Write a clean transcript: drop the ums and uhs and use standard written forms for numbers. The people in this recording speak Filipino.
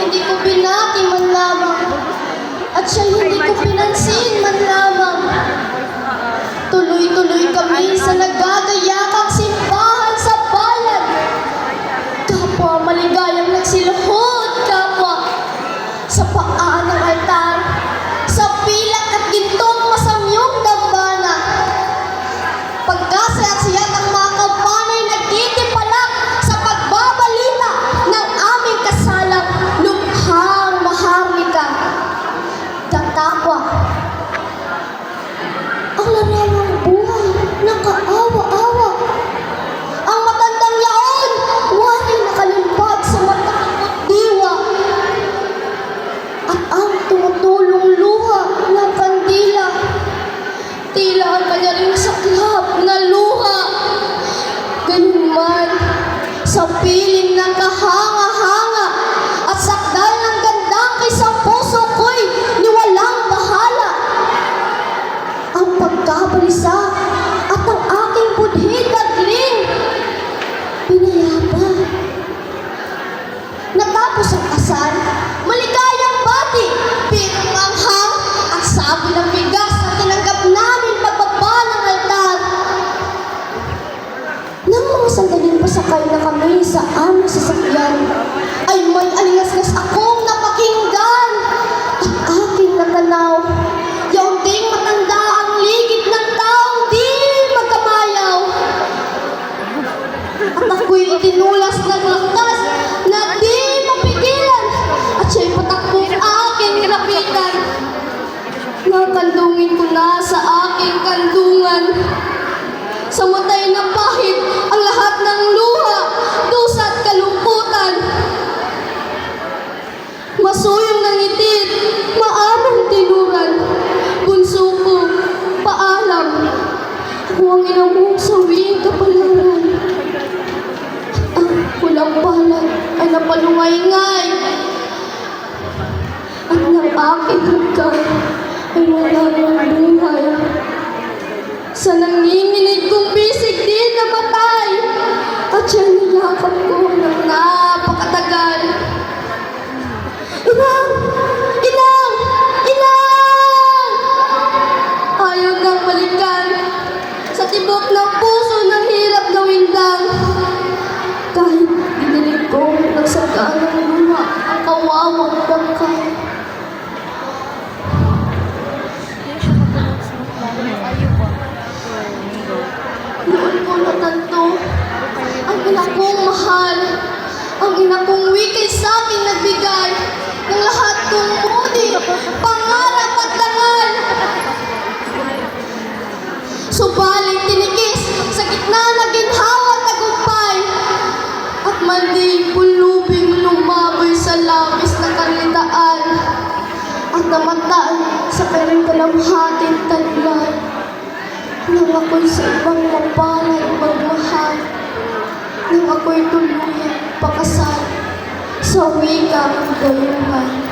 hindi ko binati man lamang, at siya'y hindi ko pinansin man lamang. Tuloy-tuloy kami sa nagagayakang simbahan sa bayan. Kapwa maligayang nagsiluhod, kapwa sa paa ng altar, sa pilak at gintong masamyong dambana. Pagkasayat-sayat ang mga kampanay nagtitipalak sa pagbabalita ng aming kasalang lukhang maharlika. Tatakwa ang larawang buhay ng kaawa-awa. Ang matandang yaon, wari nakalimpag sa matang at diwa. At ang tumutulong luha ng kandila, tila ang kanya ring saklap na luha. Gayunman, sa piling ng kahanga-hanga at sakdal ng gandang kay sa puso ko'y niwalang bahala. Ang pagkabalisa at ang aking budhid na gring pinayapa. Natapos ang kasal, maligayang bati, pirong anghang at sabi ng bigas na tinanggap namin pagbaba ng altar. Nang mga sandaling pasakay na kami sa aming sasakyan, ay may alingas-ngas akong napakinggan at aking natanaw. Yaong ding matanda ang ligid ng taong di magkamayaw. At ako'y itinulas ng lakas na di mapigilan, at siya'y patakbong aking lapitan. Nakandungin ko na sa aking kandungan. Sa matay na pahit ang lahat ng luha, dusa at kalungkutan. Masuyong ng itit, maamang tinuran. Bunso ko, paalam. Ako ang ina mong sawing kapalaran. Ang pulang palad ay napalungay-ngay. At ng aking hagkan ay wala ng buhay. Sa nanginginig kong bisig di namatay, at siya niyakap ko ng napakatagal. Inang! Inang! Inang! Ayaw nang balikan. Sa tibok ng puso ng hirap gawin lang. Kahit dinilig ko nagsaganang luha ang kawawang bangkay. Noon ko natanto ang ina kong mahal, ang ina kong wikay sa akin nagbigay ng lahat kong mudi, pangarap at dangal. Subalit tinikis sa gitna ng ginhawa at tagumpay, at mandi pulubing lumaboy sa labis na kalitaan, at namatay sa kanyang kalamhating taglay. Nang ako'y sa ibang mapalay magmahal, nang ako'y tuluyang pakasal sa wikang gayungan.